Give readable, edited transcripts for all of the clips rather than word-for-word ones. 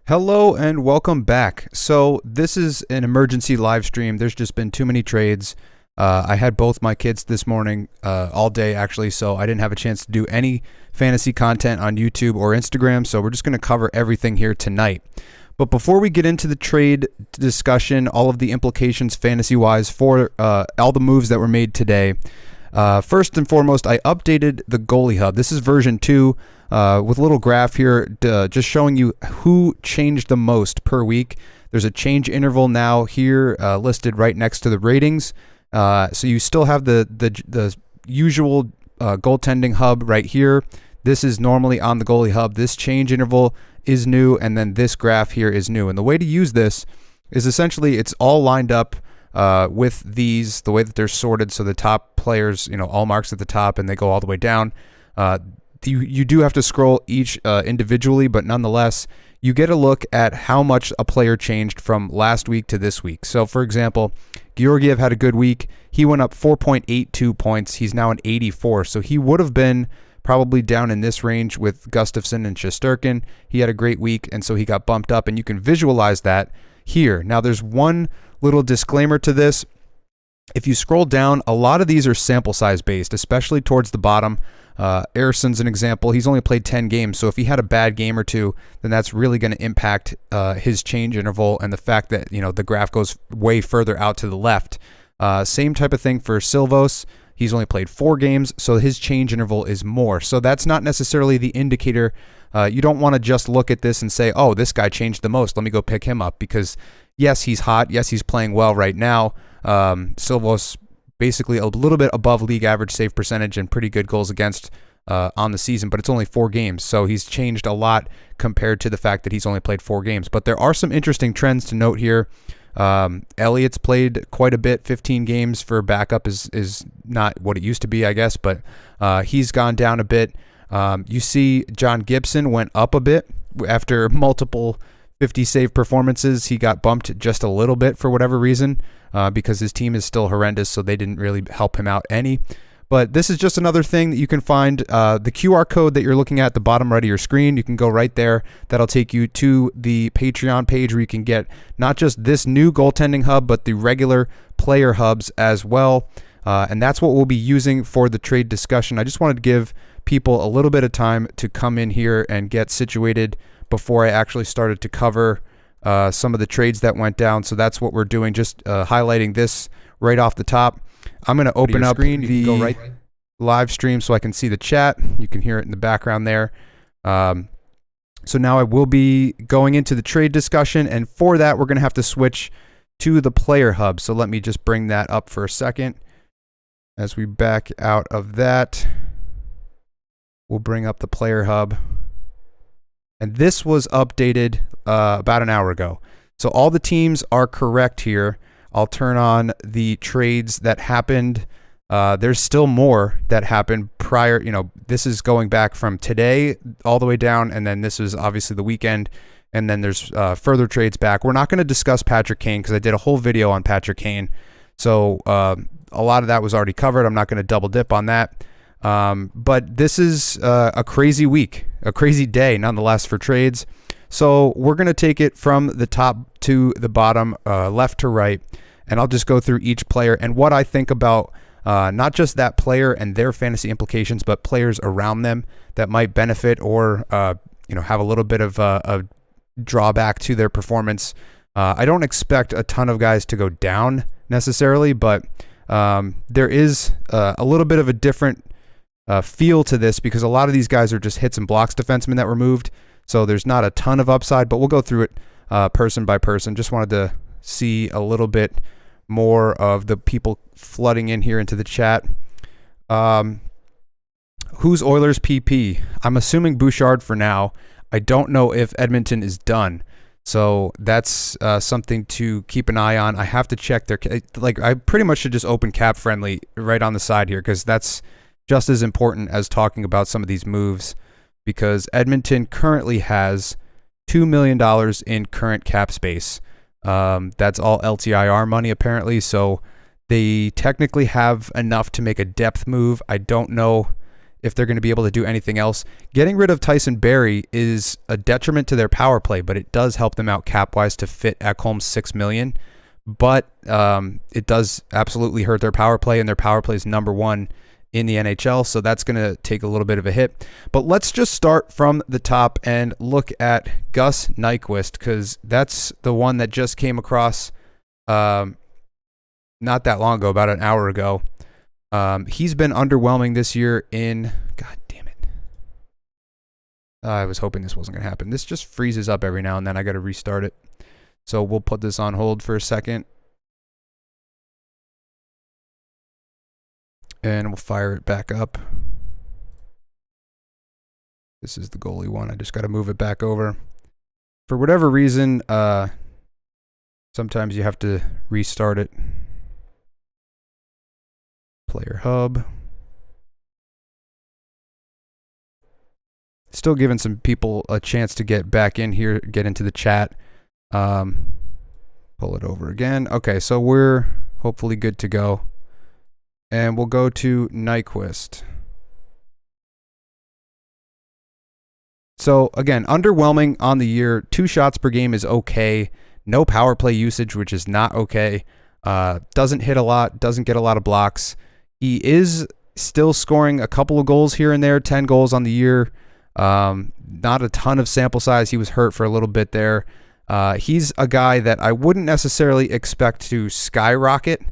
Hello and welcome back. So this is an emergency live stream. There's just been too many trades. I had both my kids this morning, all day actually, so I didn't have a chance to do any fantasy content on YouTube or Instagram, so we're just going to cover everything here tonight. But before we get into the trade discussion, all of the implications fantasy-wise for all the moves that were made today, first and foremost, I updated the goalie hub. This is version 2. With a little graph here, just showing you who changed the most per week. There's a change interval now here listed right next to the ratings. So you still have the usual goaltending hub right here. This is normally on the goalie hub. This change interval is new, and then this graph here is new. And the way to use this is essentially it's all lined up with these, the way that they're sorted. So the top players, all marks at the top, and they go all the way down. You do have to scroll each individually, but nonetheless, you get a look at how much a player changed from last week to this week. So, for example, Georgiev had a good week. He went up 4.82 points. He's now an 84, so he would have been probably down in this range with Gustafsson and Shesterkin. He had a great week, and so he got bumped up, and you can visualize that here. Now, there's one little disclaimer to this. If you scroll down, a lot of these are sample size based, especially towards the bottom. Erisson's an example. He's only played 10 games, so if he had a bad game or two, then that's really going to impact his change interval and the fact that the graph goes way further out to the left. Same type of thing for Silvos. He's only played 4 games, so his change interval is more. So that's not necessarily the indicator. You don't want to just look at this and say, oh, this guy changed the most, let me go pick him up, because yes, he's hot. Yes, he's playing well right now. Silvos basically a little bit above league average save percentage and pretty good goals against on the season, but it's only 4 games. So he's changed a lot compared to the fact that he's only played 4 games. But there are some interesting trends to note here. Elliott's played quite a bit. 15 games for backup is not what it used to be, I guess, but he's gone down a bit. You see John Gibson went up a bit after multiple 50 save performances. He got bumped just a little bit for whatever reason, because his team is still horrendous, so they didn't really help him out any. But this is just another thing that you can find. The QR code that you're looking at the bottom right of your screen, you can go right there. That'll take you to the Patreon page where you can get not just this new goaltending hub, but the regular player hubs as well. And that's what we'll be using for the trade discussion. I just wanted to give people a little bit of time to come in here and get situated before I actually started to cover some of the trades that went down. So that's what we're doing, just highlighting this right off the top. I'm going to open up the live stream so I can see the chat. You can hear it in the background there. So now I will be going into the trade discussion, and for that, we're going to have to switch to the player hub. So let me just bring that up for a second. As we back out of that, we'll bring up the player hub. And this was updated about an hour ago. So all the teams are correct here. I'll turn on the trades that happened. There's still more that happened prior. This is going back from today all the way down, and then this is obviously the weekend, and then there's further trades back. We're not going to discuss Patrick Kane because I did a whole video on Patrick Kane. So a lot of that was already covered. I'm not going to double dip on that. But this is a crazy week, a crazy day nonetheless for trades. So we're going to take it from the top to the bottom, left to right, and I'll just go through each player and what I think about not just that player and their fantasy implications, but players around them that might benefit or have a little bit of a drawback to their performance. I don't expect a ton of guys to go down necessarily, but there is a little bit of a different feel to this because a lot of these guys are just hits and blocks defensemen that were moved. So there's not a ton of upside, but we'll go through it person by person. Just wanted to see a little bit more of the people flooding in here into the chat. Who's Oilers PP? I'm assuming Bouchard for now. I don't know if Edmonton is done. So that's something to keep an eye on. I have to check their, I pretty much should just open Cap Friendly right on the side here because that's just as important as talking about some of these moves, because Edmonton currently has $2 million in current cap space. That's all LTIR money apparently, so they technically have enough to make a depth move. I don't know if they're going to be able to do anything else. Getting rid of Tyson Barrie is a detriment to their power play, but it does help them out cap-wise to fit Ekholm's $6 million. But it does absolutely hurt their power play, and their power play is number one in the NHL, so that's going to take a little bit of a hit. But let's just start from the top and look at Gus Nyquist, because that's the one that just came across not that long ago, about an hour ago. He's been underwhelming this year in... God damn it. I was hoping this wasn't going to happen. This just freezes up every now and then. I got to restart it. So we'll put this on hold for a second. And we'll fire it back up. This is the goalie one. I just got to move it back over. For whatever reason, sometimes you have to restart it. Player hub. Still giving some people a chance to get back in here, get into the chat. Pull it over again. Okay, so we're hopefully good to go. And we'll go to Nyquist. So again, underwhelming on the year. 2 shots per game is okay. No power play usage, which is not okay. Doesn't hit a lot, doesn't get a lot of blocks. He is still scoring a couple of goals here and there, 10 goals on the year. Not a ton of sample size. He was hurt for a little bit there. He's a guy that I wouldn't necessarily expect to skyrocket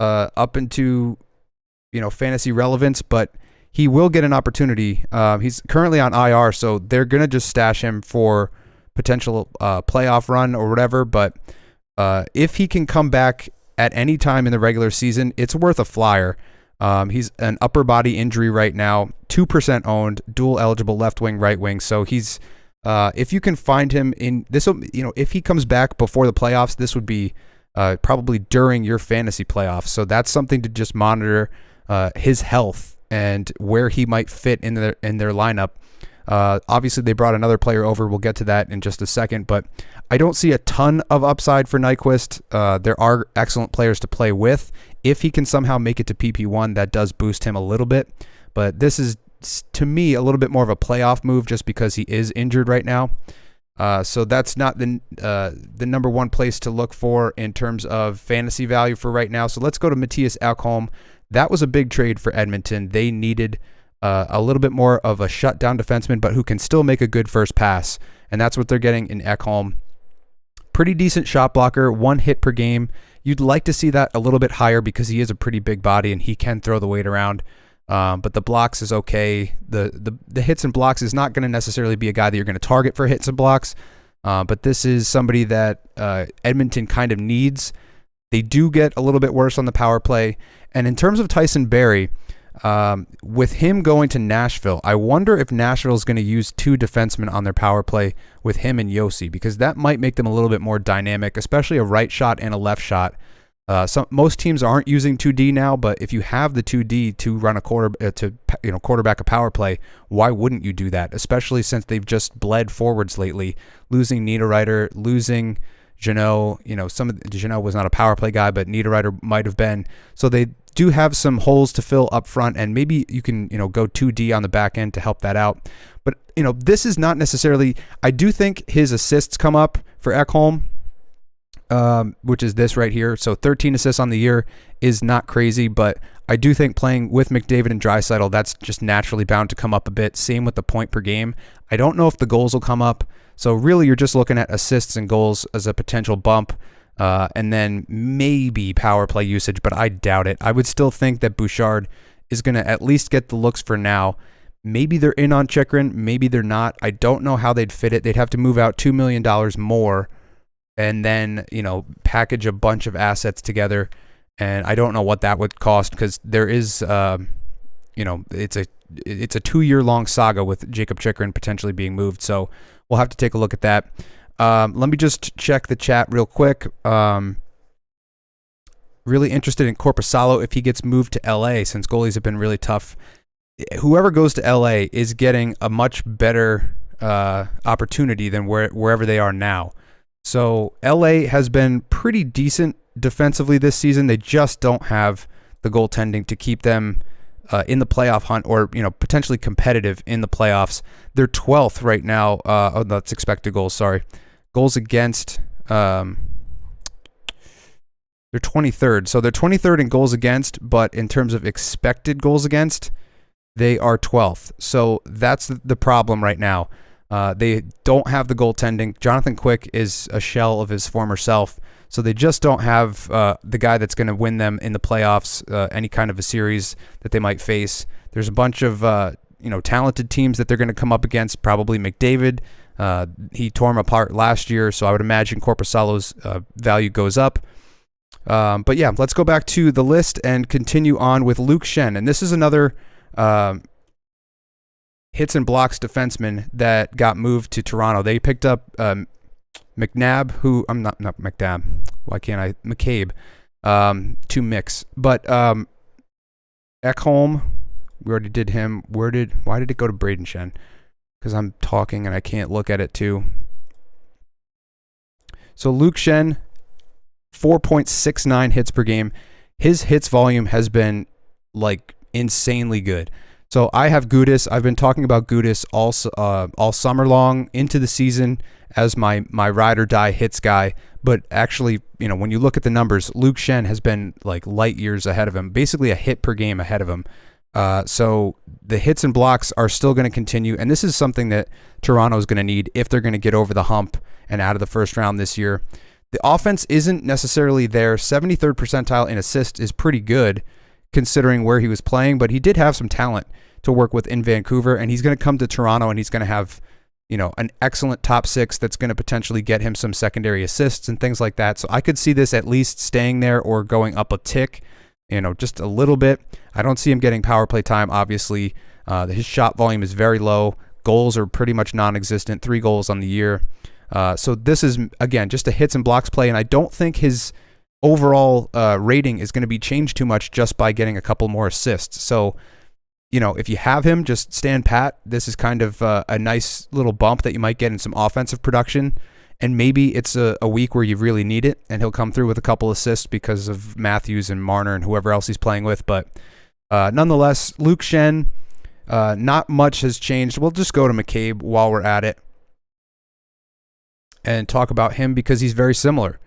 up into, fantasy relevance, but he will get an opportunity. He's currently on IR, so they're going to just stash him for potential playoff run or whatever. But if he can come back at any time in the regular season, it's worth a flyer. He's an upper body injury right now, 2% owned, dual eligible left wing, right wing. So he's, if you can find him in this, if he comes back before the playoffs, this would be probably during your fantasy playoffs. So that's something to just monitor his health and where he might fit in their lineup. Obviously, they brought another player over. We'll get to that in just a second, but I don't see a ton of upside for Nyquist. There are excellent players to play with. If he can somehow make it to PP1, that does boost him a little bit. But this is, to me, a little bit more of a playoff move just because he is injured right now. So that's not the number one place to look for in terms of fantasy value for right now. So let's go to Matthias Ekholm. That was a big trade for Edmonton. They needed a little bit more of a shutdown defenseman, but who can still make a good first pass. And that's what they're getting in Ekholm. Pretty decent shot blocker, 1 hit per game. You'd like to see that a little bit higher because he is a pretty big body and he can throw the weight around. But the blocks is okay. The hits and blocks is not going to necessarily be a guy that you're going to target for hits and blocks. But this is somebody that Edmonton kind of needs. They do get a little bit worse on the power play. And in terms of Tyson Barrie, with him going to Nashville, I wonder if Nashville is going to use 2 defensemen on their power play with him and Josi, because that might make them a little bit more dynamic, especially a right shot and a left shot. Most teams aren't using 2D now, but if you have the 2D to run a quarterback a power play, why wouldn't you do that? Especially since they've just bled forwards lately, losing Niederreiter, losing Jeannot. Jeannot was not a power play guy, but Niederreiter might have been. So they do have some holes to fill up front, and maybe you can go 2D on the back end to help that out. But this is not necessarily. I do think his assists come up for Ekholm. Which is this right here. So 13 assists on the year is not crazy, but I do think playing with McDavid and Draisaitl, that's just naturally bound to come up a bit. Same with the point per game. I don't know if the goals will come up. So really you're just looking at assists and goals as a potential bump, and then maybe power play usage, but I doubt it. I would still think that Bouchard is going to at least get the looks for now. Maybe they're in on Chychrun, maybe they're not. I don't know how they'd fit it. They'd have to move out $2 million more and then, package a bunch of assets together. And I don't know what that would cost, because there is, it's a 2-year-long saga with Jacob Chychrun potentially being moved. So we'll have to take a look at that. Let me just check the chat real quick. Really interested in Korpisalo if he gets moved to LA, since goalies have been really tough. Whoever goes to LA is getting a much better opportunity than wherever they are now. So LA has been pretty decent defensively this season. They just don't have the goaltending to keep them in the playoff hunt, or potentially competitive in the playoffs. They're 12th right now. That's expected goals. Sorry, goals against. They're 23rd. So they're 23rd in goals against, but in terms of expected goals against, they are 12th. So that's the problem right now. They don't have the goaltending. Jonathan Quick is a shell of his former self. So they just don't have the guy that's going to win them in the playoffs, any kind of a series that they might face. There's a bunch of talented teams that they're going to come up against. Probably McDavid. He tore him apart last year, so I would imagine Korpisalo's value goes up. But yeah, let's go back to the list and continue on with Luke Schenn. And this is another hits and blocks defenseman that got moved to Toronto. They picked up McNabb, who I'm not McNabb. Why can't I? McCabe, to mix. But Ekholm, we already did him. Why did it go to Braden Schenn? Because I'm talking and I can't look at it too. So Luke Schenn, 4.69 hits per game. His hits volume has been like insanely good. So I have Gudas. I've been talking about Gudas all summer long into the season as my ride or die hits guy. But actually, when you look at the numbers, Luke Schenn has been like light years ahead of him, basically a hit per game ahead of him. So the hits and blocks are still going to continue. And this is something that Toronto is going to need if they're going to get over the hump and out of the first round this year. The offense isn't necessarily there. 73rd percentile in assists is pretty good considering where he was playing, but he did have some talent to work with in Vancouver, and he's going to come to Toronto and he's going to have, an excellent top six that's going to potentially get him some secondary assists and things like that. So I could see this at least staying there or going up a tick, just a little bit. I don't see him getting power play time, obviously. His shot volume is very low. Goals are pretty much non-existent, 3 goals on the year. So this is, again, just a hits and blocks play, and I don't think his overall rating is going to be changed too much just by getting a couple more assists. So, if you have him, just stand pat. This is kind of a nice little bump that you might get in some offensive production, and maybe it's a week where you really need it, and he'll come through with a couple assists because of Matthews and Marner and whoever else he's playing with. But nonetheless, Luke Schenn, not much has changed. We'll just go to McCabe while we're at it and talk about him because he's very similar.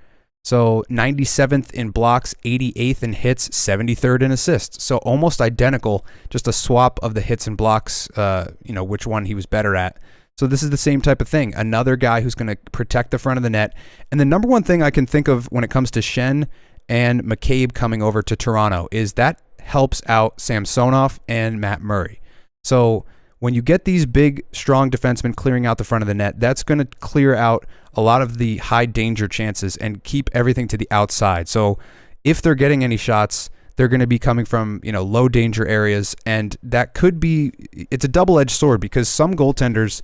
So 97th in blocks, 88th in hits, 73rd in assists. So almost identical, just a swap of the hits and blocks, which one he was better at. So this is the same type of thing. Another guy who's going to protect the front of the net. And the number one thing I can think of when it comes to Schenn and McCabe coming over to Toronto is that helps out Samsonov and Matt Murray. So when you get these big, strong defensemen clearing out the front of the net, that's going to clear out a lot of the high danger chances and keep everything to the outside. So if they're getting any shots, they're going to be coming from, low danger areas. And that could be, it's a double-edged sword because some goaltenders,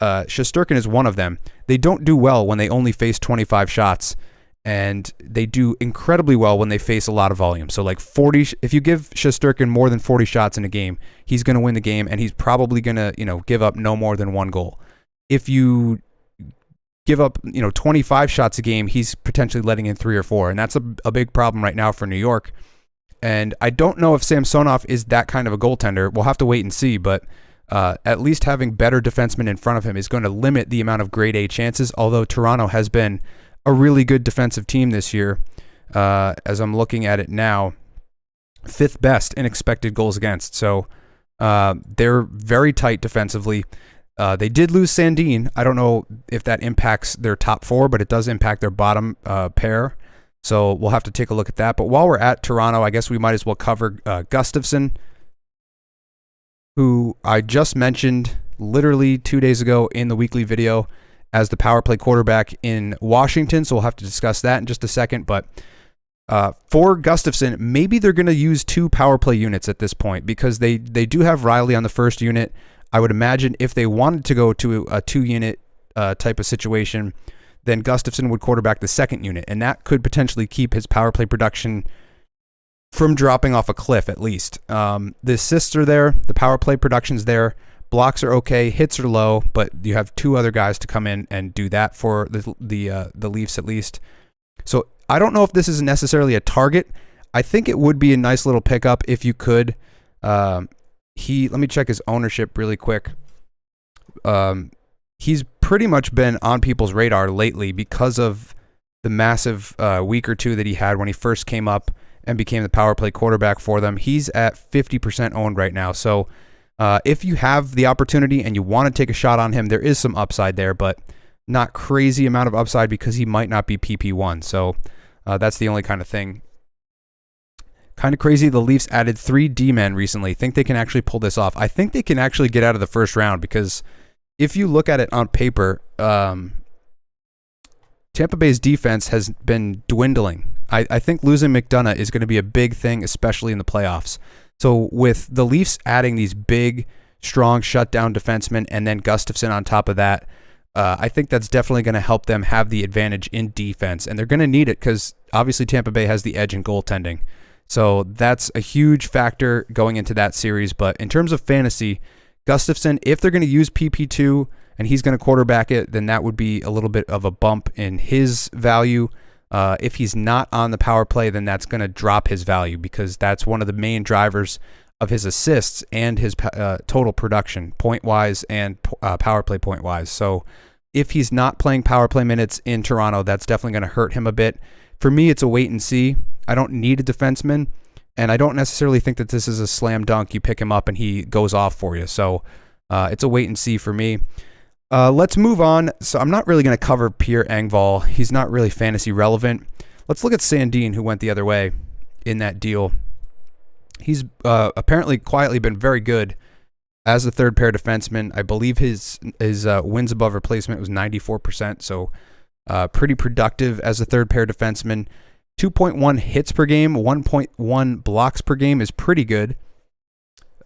Shesterkin is one of them, they don't do well when they only face 25 shots. And they do incredibly well when they face a lot of volume. So like 40, if you give Shesterkin more than 40 shots in a game, he's going to win the game, and he's probably going to, give up no more than 1 goal. If you give up, 25 shots a game, he's potentially letting in 3 or 4. And that's a big problem right now for New York. And I don't know if Samsonov is that kind of a goaltender. We'll have to wait and see, but at least having better defensemen in front of him is going to limit the amount of grade A chances, although Toronto has been a really good defensive team this year. As I'm looking at it now, 5th best in expected goals against. So they're very tight defensively. They did lose Sandin. I don't know if that impacts their top 4, but it does impact their bottom pair. So we'll have to take a look at that. But while we're at Toronto, I guess we might as well cover Gustafsson, who I just mentioned literally 2 days ago in the weekly video as the power play quarterback in Washington. So we'll have to discuss that in just a second. But for Gustafsson, maybe they're going to use 2 power play units at this point because they do have Riley on the first unit. I would imagine if they wanted to go to a 2-unit type of situation, then Gustafsson would quarterback the second unit. And that could potentially keep his power play production from dropping off a cliff at least. The assists are there. The power play production's there. Blocks are okay, hits are low, but you have 2 other guys to come in and do that for the Leafs at least. So I don't know if this is necessarily a target. I think it would be a nice little pickup if you could Let me check his ownership really quick. He's pretty much been on people's radar lately because of the massive week or two that he had when he first came up and became the power play quarterback for them. He's at 50% owned right now. So if you have the opportunity and you want to take a shot on him, there is some upside there, but not crazy amount of upside because he might not be PP1. So that's the only kind of thing. Kind of crazy. The Leafs added 3 D-men recently. Think they can actually pull this off. I think they can actually get out of the first round because if you look at it on paper, Tampa Bay's defense has been dwindling. I think losing McDonough is going to be a big thing, especially in the playoffs. So with the Leafs adding these big, strong shutdown defensemen and then Gustafsson on top of that, I think that's definitely going to help them have the advantage in defense. And they're going to need it because obviously Tampa Bay has the edge in goaltending. So that's a huge factor going into that series. But in terms of fantasy, Gustafsson, if they're going to use PP2 and he's going to quarterback it, then that would be a little bit of a bump in his value. If he's not on the power play, then that's going to drop his value because that's one of the main drivers of his assists and his total production, point-wise and power play point-wise. So if he's not playing power play minutes in Toronto, that's definitely going to hurt him a bit. For me, it's a wait and see. I don't need a defenseman, and I don't necessarily think that this is a slam dunk. You pick him up and he goes off for you. So it's a wait and see for me. Let's move on. So I'm not really going to cover Pierre Engvall. He's not really fantasy relevant. Let's look at Sandin, who went the other way in that deal. He's apparently quietly been very good as a third pair defenseman. I believe his wins above replacement was 94%, so pretty productive as a third pair defenseman. 2.1 hits per game, 1.1 blocks per game is pretty good.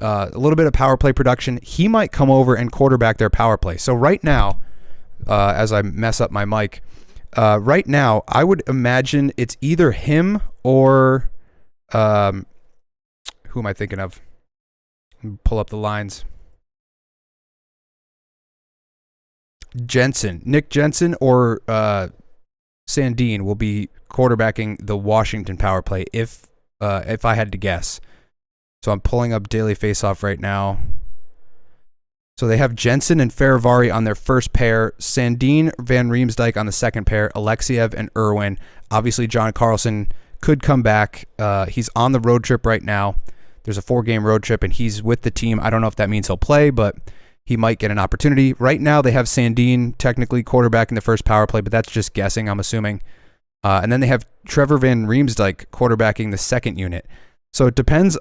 A little bit of power play production. He might come over and quarterback their power play. So right now, as I mess up my mic, right now I would imagine it's either him or who am I thinking of? Pull up the lines. Nick Jensen or Sandin will be quarterbacking the Washington power play if I had to guess. So I'm pulling up Daily Faceoff right now. So they have Jensen and Faravari on their first pair, Sandin, Van Riemsdyk on the second pair, Alexiev and Irwin. Obviously, John Carlson could come back. He's on the road trip right now. There's a 4-game road trip, and he's with the team. I don't know if that means he'll play, but he might get an opportunity. Right now, they have Sandin technically quarterbacking the first power play, but that's just guessing, I'm assuming. And then they have Trevor Van Riemsdyk quarterbacking the second unit. So it depends,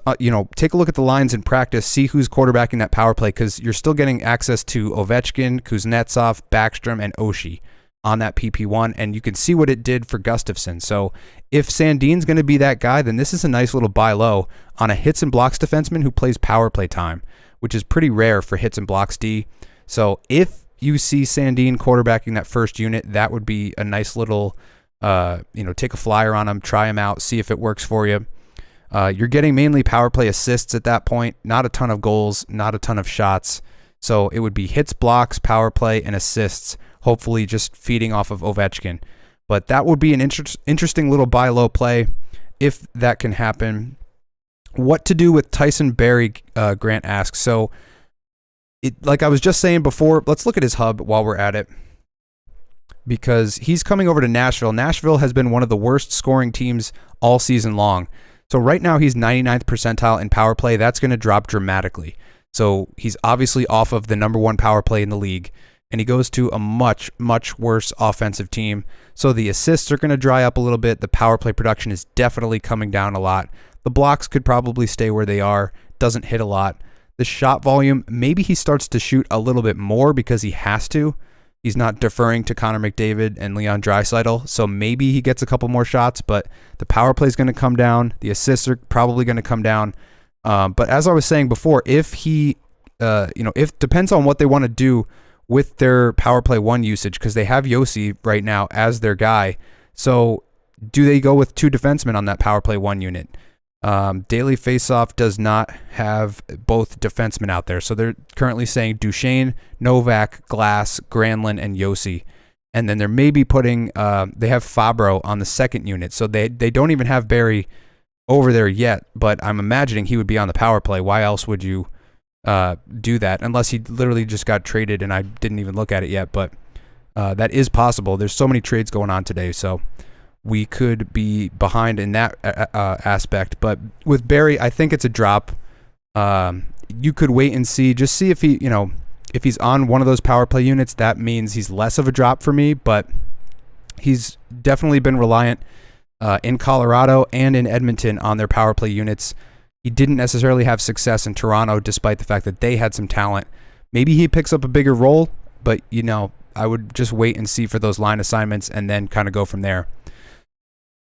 take a look at the lines in practice, see who's quarterbacking that power play, because you're still getting access to Ovechkin, Kuznetsov, Backstrom, and Oshie on that PP1, and you can see what it did for Gustafsson. So if Sandin's going to be that guy, then this is a nice little buy low on a hits and blocks defenseman who plays power play time, which is pretty rare for hits and blocks D. So if you see Sandin quarterbacking that first unit, that would be a nice little, take a flyer on him, try him out, see if it works for you. You're getting mainly power play assists at that point, not a ton of goals, not a ton of shots. So it would be hits, blocks, power play, and assists, hopefully just feeding off of Ovechkin. But that would be an interesting little buy low play if that can happen. What to do with Tyson Barrie, Grant asks. So, like I was just saying before, let's look at his hub while we're at it, because he's coming over to Nashville. Nashville has been one of the worst scoring teams all season long. So right now he's 99th percentile in power play. That's going to drop dramatically. So he's obviously off of the number one power play in the league, and he goes to a much, much worse offensive team. So the assists are going to dry up a little bit. The power play production is definitely coming down a lot. The blocks could probably stay where they are. Doesn't hit a lot. The shot volume, maybe he starts to shoot a little bit more because he has to. He's not deferring to Connor McDavid and Leon Draisaitl, so maybe he gets a couple more shots, but the power play is going to come down. The assists are probably going to come down. But as I was saying before, if he, if depends on what they want to do with their power play one usage, because they have Yossi right now as their guy. So do they go with 2 defensemen on that power play one unit? Daily Faceoff does not have both defensemen out there. So they're currently saying Duchesne, Novak, Glass, Granlund, and Yossi. And then they're maybe putting, they have Fabro on the second unit. So they don't even have Barrie over there yet, but I'm imagining he would be on the power play. Why else would you do that? Unless he literally just got traded and I didn't even look at it yet, but that is possible. There's so many trades going on today, so we could be behind in that aspect. But with Barrie, I think it's a drop. You could wait and see, just see if he, if he's on one of those power play units. That means he's less of a drop for me, but he's definitely been reliant in Colorado and in Edmonton on their power play units. He didn't necessarily have success in Toronto, despite the fact that they had some talent. Maybe he picks up a bigger role, but I would just wait and see for those line assignments and then kind of go from there.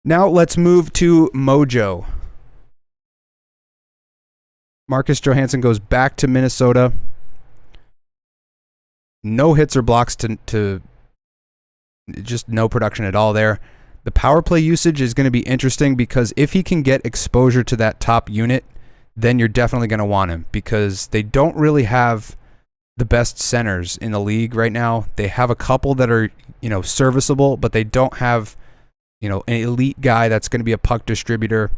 Now let's move to Mojo. Marcus Johansson goes back to Minnesota. No hits or blocks to just no production at all there. The power play usage is going to be interesting because if he can get exposure to that top unit, then you're definitely going to want him because they don't really have the best centers in the league right now. They have a couple that are, serviceable, but they don't have, an elite guy that's going to be a puck distributor.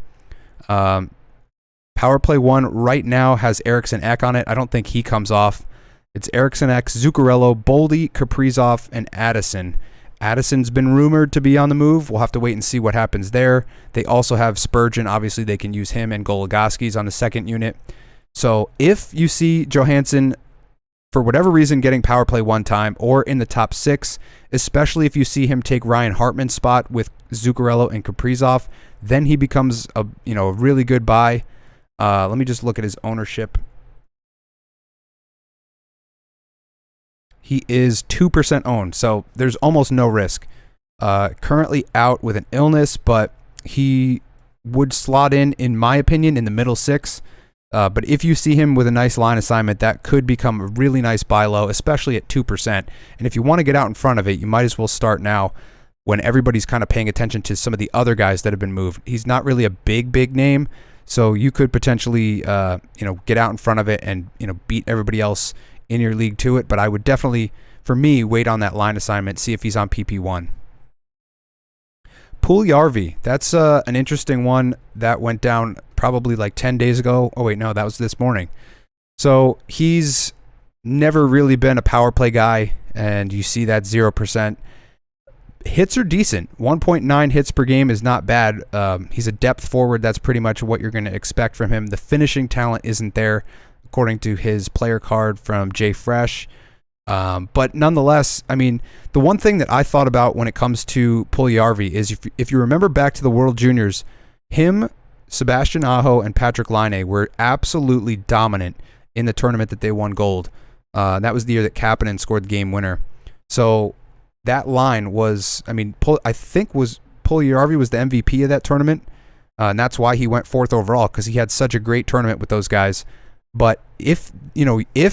Power play 1 right now has Eriksson Ek on it. I don't think he comes off. It's Eriksson Ek, Zuccarello, Boldy, Kaprizov, and Addison. Addison's been rumored to be on the move. We'll have to wait and see what happens there. They also have Spurgeon. Obviously, they can use him, and Goligoski's on the second unit. So if you see Johansson, for whatever reason, getting power play 1 time or in the top 6, especially if you see him take Ryan Hartman's spot with Zuccarello and Kaprizov, then he becomes a really good buy. Let me just look at his ownership. He is 2% owned, so there's almost no risk. Currently out with an illness, but he would slot in my opinion, in the middle 6. But if you see him with a nice line assignment, that could become a really nice buy low, especially at 2%. And if you want to get out in front of it, you might as well start now when everybody's kind of paying attention to some of the other guys that have been moved. He's not really a big name, so you could potentially get out in front of it and beat everybody else in your league to it. But I would definitely, for me, wait on that line assignment, see if he's on PP1. Puljujarvi, that's an interesting one that went down probably like 10 days ago. Oh wait, no, that was this morning. So he's never really been a power play guy, and you see that 0%. Hits are decent. 1.9 hits per game is not bad. He's a depth forward. That's pretty much what you're going to expect from him. The finishing talent isn't there, according to his player card from Jay Fresh. But nonetheless, I mean, the one thing that I thought about when it comes to Puljujarvi is if you remember back to the World Juniors, him, Sebastian Aho, and Patrick Laine were absolutely dominant in the tournament that they won gold. That was the year that Kapanen scored the game winner. So that line was, I think Puljujarvi was the MVP of that tournament, and that's why he went 4th overall, because he had such a great tournament with those guys. But if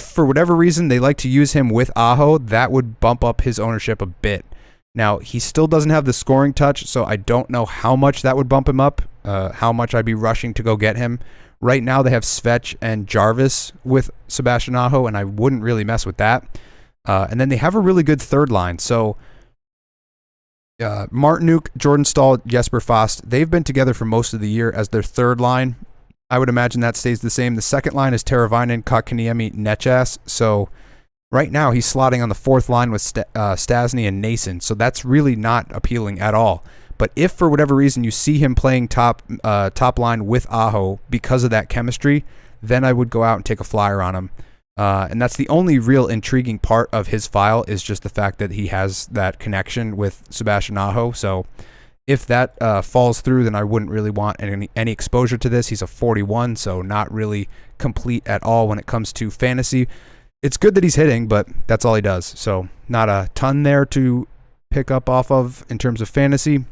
for whatever reason they like to use him with Aho, that would bump up his ownership a bit. Now, he still doesn't have the scoring touch, so I don't know how much that would bump him up, how much I'd be rushing to go get him. Right now they have Svech and Jarvis with Sebastian Aho, and I wouldn't really mess with that. And then they have a really good third line. So Martinuk, Jordan Staal, Jesper Fast, they've been together for most of the year as their third line. I would imagine that stays the same. The second line is Teravainen, Kotkaniemi, Nechas. So right now he's slotting on the 4th line with Stasny and Nason. So that's really not appealing at all. But if for whatever reason you see him playing top line with Aho because of that chemistry, then I would go out and take a flyer on him. And that's the only real intriguing part of his file, is just the fact that he has that connection with Sebastian Aho. So if that falls through, then I wouldn't really want any exposure to this. He's a 41, so not really complete at all when it comes to fantasy. It's good that he's hitting, but that's all he does. So not a ton there to pick up off of in terms of fantasy.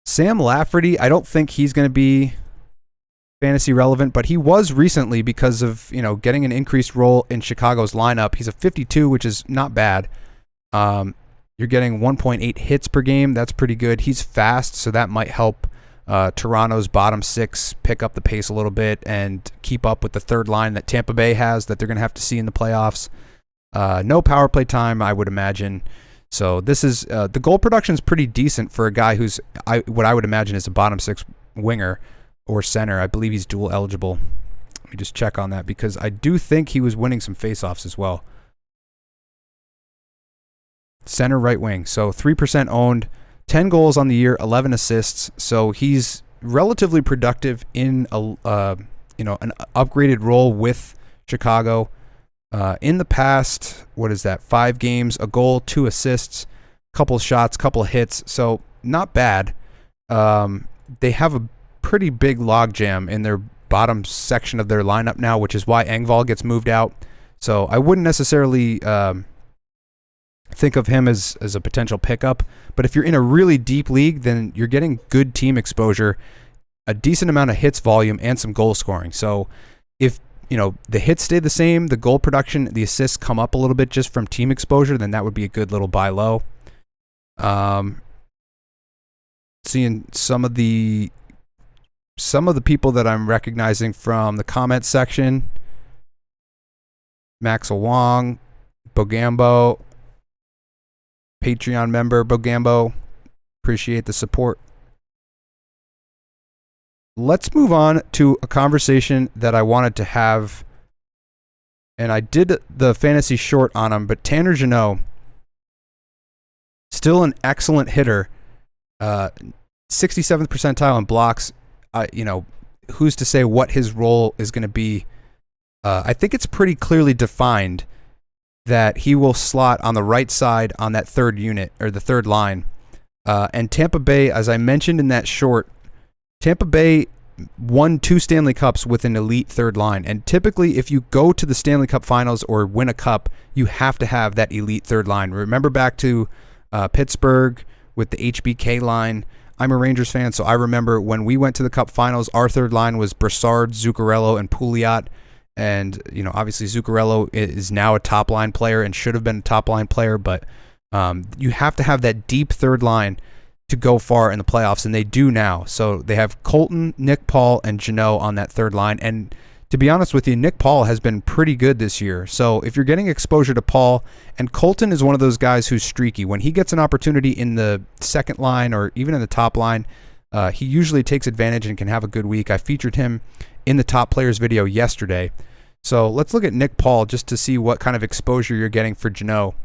Sam Lafferty, I don't think he's going to be fantasy relevant, but he was recently because of getting an increased role in Chicago's lineup. He's a 52, which is not bad. You're getting 1.8 hits per game. That's pretty good. He's fast, so that might help Toronto's bottom 6 pick up the pace a little bit and keep up with the third line that Tampa Bay has that they're going to have to see in the playoffs. No power play time, I would imagine. So this is the goal production is pretty decent for a guy who's what I would imagine is a bottom 6 winger or center. I believe he's dual eligible. Let me just check on that because I do think he was winning some faceoffs as well. Center, right wing. So 3% owned, 10 goals on the year, 11 assists. So he's relatively productive in an upgraded role with Chicago. In the past, what is that? 5 games, a goal, 2 assists, couple shots, couple hits. So not bad. They have a pretty big logjam in their bottom section of their lineup now, which is why Engvall gets moved out. So I wouldn't necessarily think of him as a potential pickup. But if you're in a really deep league, then you're getting good team exposure, a decent amount of hits volume, and some goal scoring. So if the hits stay the same, the goal production, the assists come up a little bit just from team exposure, then that would be a good little buy low. Seeing some of the people that I'm recognizing from the comment section: Maxwell Wong, Bogambo, Patreon member Bogambo. Appreciate the support. Let's move on to a conversation that I wanted to have, and I did the fantasy short on him, but Tanner Jeannot, still an excellent hitter, 67th percentile in blocks. Who's to say what his role is going to be? I think it's pretty clearly defined that he will slot on the right side on that third unit or the third line. And Tampa Bay, as I mentioned in that short, Tampa Bay won 2 Stanley Cups with an elite third line. And typically, if you go to the Stanley Cup finals or win a cup, you have to have that elite third line. Remember back to Pittsburgh with the HBK line. I'm a Rangers fan, so I remember when we went to the Cup finals, our third line was Brassard, Zuccarello, and Pouliot. And, obviously Zuccarello is now a top line player and should have been a top line player, but you have to have that deep third line to go far in the playoffs, and they do now. So they have Colton, Nick Paul, and Jeannot on that third line. And to be honest with you, Nick Paul has been pretty good this year. So if you're getting exposure to Paul, and Colton is one of those guys who's streaky. When he gets an opportunity in the second line or even in the top line, he usually takes advantage and can have a good week. I featured him in the top players video yesterday. So let's look at Nick Paul just to see what kind of exposure you're getting for Jeannot,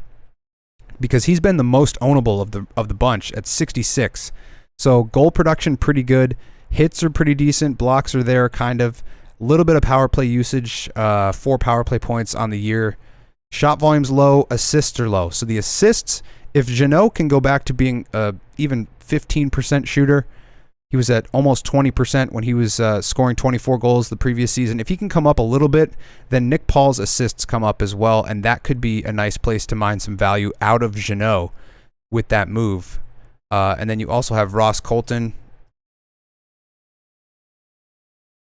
because he's been the most ownable of the bunch at 66. So goal production pretty good, hits are pretty decent, blocks are there kind of, a little bit of power play usage, 4 power play points on the year. Shot volume's low, assists are low. So the assists, if Jeannot can go back to being even 15% shooter, he was at almost 20% when he was scoring 24 goals the previous season. If he can come up a little bit, then Nick Paul's assists come up as well, and that could be a nice place to mine some value out of Jeannot with that move. And then you also have Ross Colton,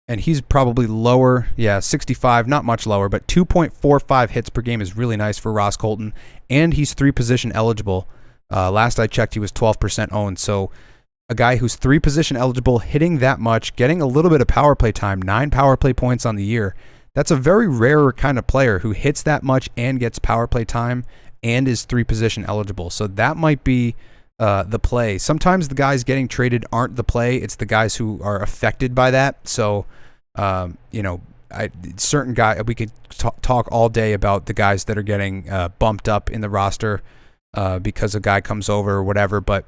and he's probably lower. Yeah, 65, not much lower, but 2.45 hits per game is really nice for Ross Colton, and he's 3-position eligible. Last I checked, he was 12% owned, so a guy who's 3-position eligible, hitting that much, getting a little bit of power play time, 9 power play points on the year. That's a very rare kind of player who hits that much and gets power play time and is 3-position eligible. So that might be the play. Sometimes the guys getting traded aren't the play. It's the guys who are affected by that. So, certain guy, we could talk all day about the guys that are getting bumped up in the roster because a guy comes over or whatever, but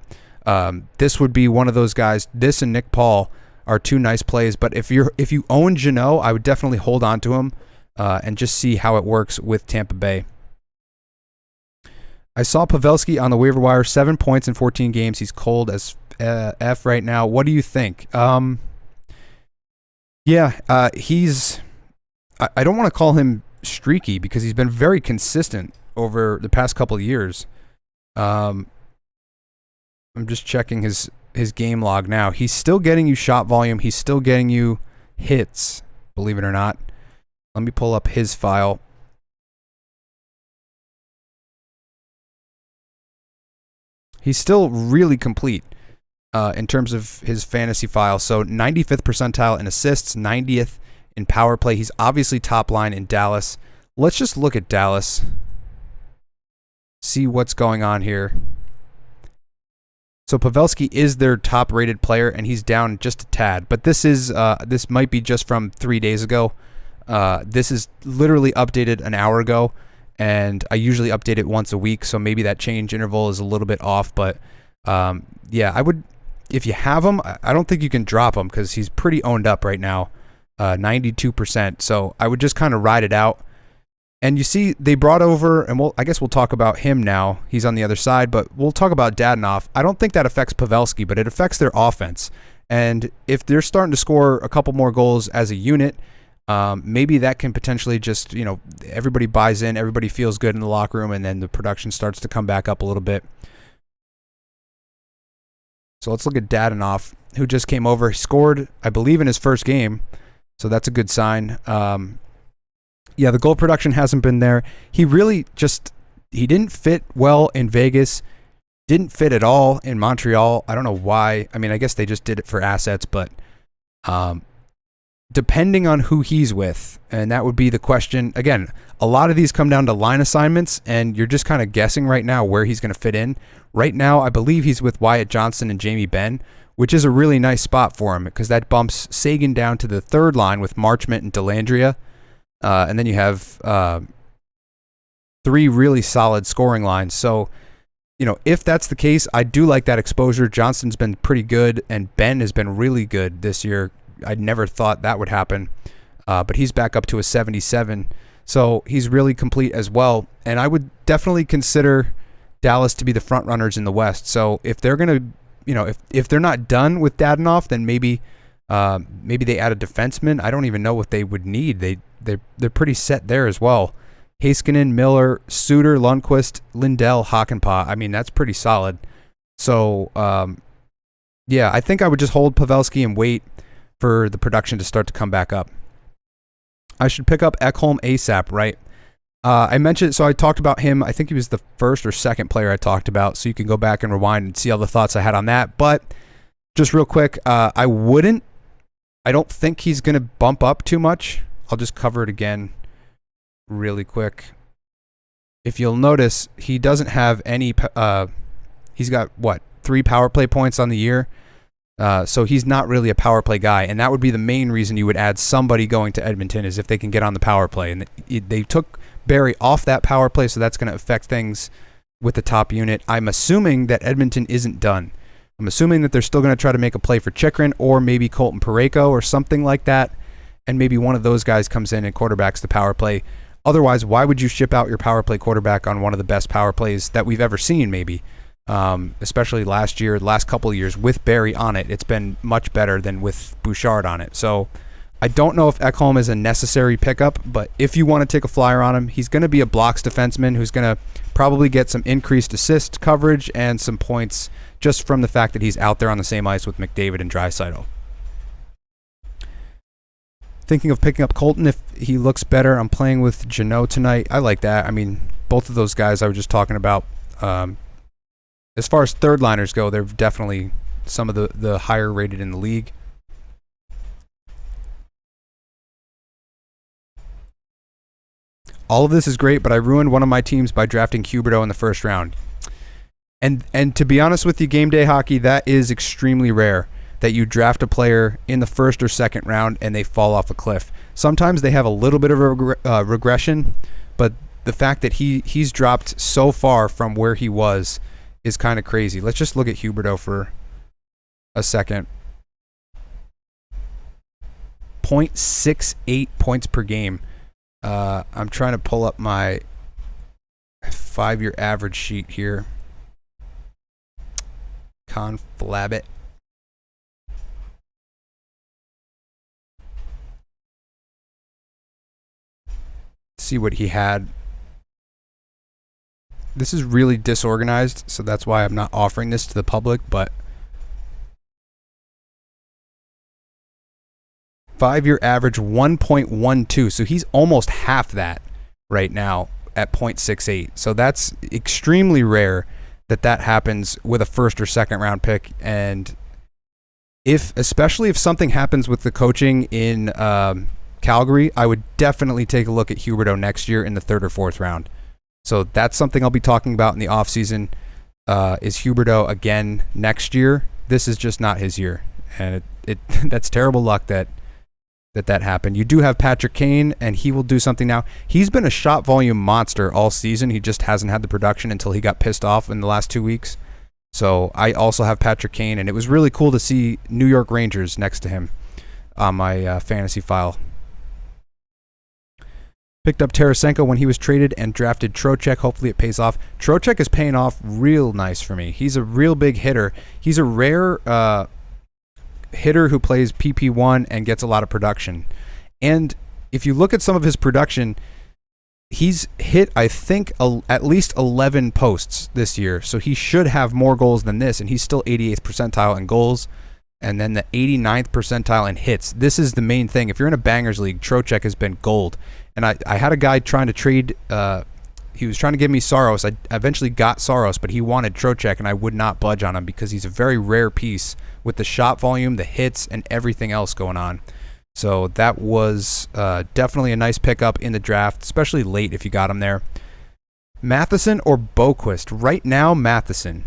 this would be one of those guys. This and Nick Paul are 2 nice plays, but if you own Jeannot, I would definitely hold on to him and just see how it works with Tampa Bay. I saw Pavelski on the waiver wire, 7 points in 14 games. He's cold as F right now. What do you think? He's. I don't want to call him streaky because he's been very consistent over the past couple of years. I'm just checking his game log now. He's still getting you shot volume. He's still getting you hits, believe it or not. Let me pull up his file. He's still really complete in terms of his fantasy file. So 95th percentile in assists, 90th in power play. He's obviously top line in Dallas. Let's just look at Dallas, see what's going on here. So Pavelski is their top-rated player, and he's down just a tad. But this might be just from 3 days ago. This is literally updated an hour ago, and I usually update it once a week, so maybe that change interval is a little bit off. But yeah, I would, if you have him, I don't think you can drop him because he's pretty owned up right now, 92%. So I would just kind of ride it out. And you see, they brought over, and I guess we'll talk about him now. He's on the other side, but we'll talk about Dadonov. I don't think that affects Pavelski, but it affects their offense. And if they're starting to score a couple more goals as a unit, maybe that can potentially just, everybody buys in, everybody feels good in the locker room, and then the production starts to come back up a little bit. So let's look at Dadonov, who just came over. He scored, I believe, in his first game, so that's a good sign. Yeah, the goal production hasn't been there. He really he didn't fit well in Vegas, didn't fit at all in Montreal. I don't know why. I mean, I guess they just did it for assets, but depending on who he's with, and that would be the question. Again, a lot of these come down to line assignments, and you're just kind of guessing right now where he's going to fit in. Right now, I believe he's with Wyatt Johnston and Jamie Benn, which is a really nice spot for him because that bumps Sagan down to the third line with Marchment and Delandria. And then you have 3 really solid scoring lines. So, if that's the case, I do like that exposure. Johnston's been pretty good, and Ben has been really good this year. I never thought that would happen, but he's back up to a 77. So he's really complete as well. And I would definitely consider Dallas to be the front runners in the West. So if they're going to, if they're not done with Dadonov, then maybe they add a defenseman. I don't even know what they would need. They're pretty set there as well. Heiskanen, Miller, Suter, Lundqvist, Lindell, Hakanpää. I mean, that's pretty solid. So, yeah, I think I would just hold Pavelski and wait for the production to start to come back up. I should pick up Ekholm ASAP, right? I mentioned, so I talked about him. I think he was the first or second player I talked about, so you can go back and rewind and see all the thoughts I had on that. But just real quick, I don't think he's going to bump up too much. I'll just cover it again really quick. If you'll notice, he doesn't have any, he's got, 3 power play points on the year? So he's not really a power play guy, and that would be the main reason you would add somebody going to Edmonton is if they can get on the power play. And they took Barrie off that power play, so that's going to affect things with the top unit. I'm assuming that Edmonton isn't done. I'm assuming that they're still going to try to make a play for Chychrun or maybe Colton Parayko or something like that, and maybe one of those guys comes in and quarterbacks the power play. Otherwise, why would you ship out your power play quarterback on one of the best power plays that we've ever seen, maybe? Especially last year, last couple of years with Barrie on it. It's been much better than with Bouchard on it. So I don't know if Ekholm is a necessary pickup, but if you want to take a flyer on him, he's going to be a blocks defenseman who's going to probably get some increased assist coverage and some points just from the fact that he's out there on the same ice with McDavid and Draisaitl. Thinking of picking up Colton if he looks better. I'm playing with Jeannot tonight. I like that. I mean, both of those guys I was just talking about. As far as third liners go, they're definitely some of the higher rated in the league. All of this is great, but I ruined one of my teams by drafting Huberdeau in the first round. And to be honest with you, game day hockey, that is extremely rare that you draft a player in the first or second round and they fall off a cliff. Sometimes they have a little bit of a regression, but the fact that he's dropped so far from where he was is kind of crazy. Let's just look at Huberdeau for a second. 0.68 points per game. I'm trying to pull up my 5-year average sheet here. Conflab it. See what he had. This is really disorganized, so that's why I'm not offering this to the public, but 5-year average 1.12, so he's almost half that right now at 0.68. So that's extremely rare that happens with a first or second round pick, and especially if something happens with the coaching in Calgary, I would definitely take a look at Huberdeau next year in the third or fourth round. So that's something I'll be talking about in the offseason. is Huberdeau again next year. This is just not his year, and it that's terrible luck that happened. You do have Patrick Kane, and he will do something now. He's been a shot volume monster all season. He just hasn't had the production until he got pissed off in the last 2 weeks. So I also have Patrick Kane, and it was really cool to see New York Rangers next to him on my fantasy file. Picked up Tarasenko when he was traded and drafted Trocheck. Hopefully it pays off. Trocheck is paying off real nice for me. He's a real big hitter. He's a rare hitter who plays PP1 and gets a lot of production. And if you look at some of his production, he's hit, I think, at least 11 posts this year. So he should have more goals than this, and he's still 88th percentile in goals and then the 89th percentile in hits. This is the main thing. If you're in a bangers league, Trocheck has been gold. And I had a guy trying to trade, he was trying to give me Saros. I eventually got Saros, but he wanted Trocheck, and I would not budge on him because he's a very rare piece with the shot volume, the hits, and everything else going on. So that was definitely a nice pickup in the draft, especially late if you got him there. Matheson or Boquist? Right now, Matheson.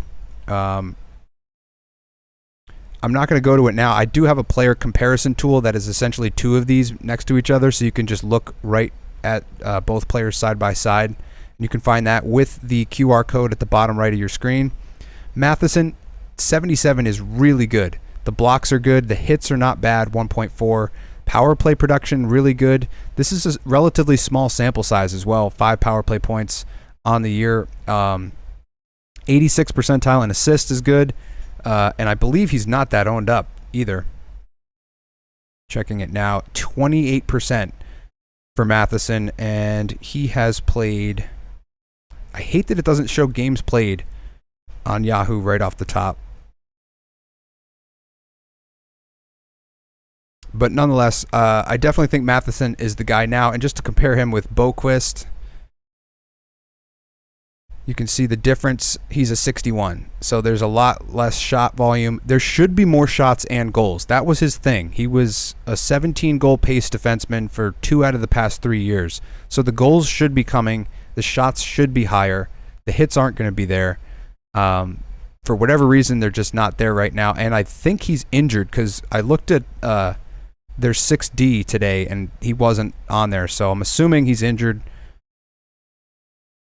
I'm not going to go to it now. I do have a player comparison tool that is essentially two of these next to each other, so you can just look right at both players side by side. You can find that with the QR code at the bottom right of your screen. Matheson, 77 is really good. The blocks are good. The hits are not bad, 1.4. Power play production, really good. This is a relatively small sample size as well, 5 power play points on the year. 86th percentile in assists is good. And I believe he's not that owned up either. Checking it now, 28% for Matheson, and he has played... I hate that it doesn't show games played on Yahoo right off the top. But nonetheless, I definitely think Matheson is the guy now. And just to compare him with Boquist, you can see the difference. He's a 61. So there's a lot less shot volume. There should be more shots and goals. That was his thing. He was a 17-goal pace defenseman for 2 out of the past 3 years. So the goals should be coming. The shots should be higher. The hits aren't going to be there. For whatever reason, they're just not there right now. And I think he's injured because I looked at their 6D today, and he wasn't on there. So I'm assuming he's injured.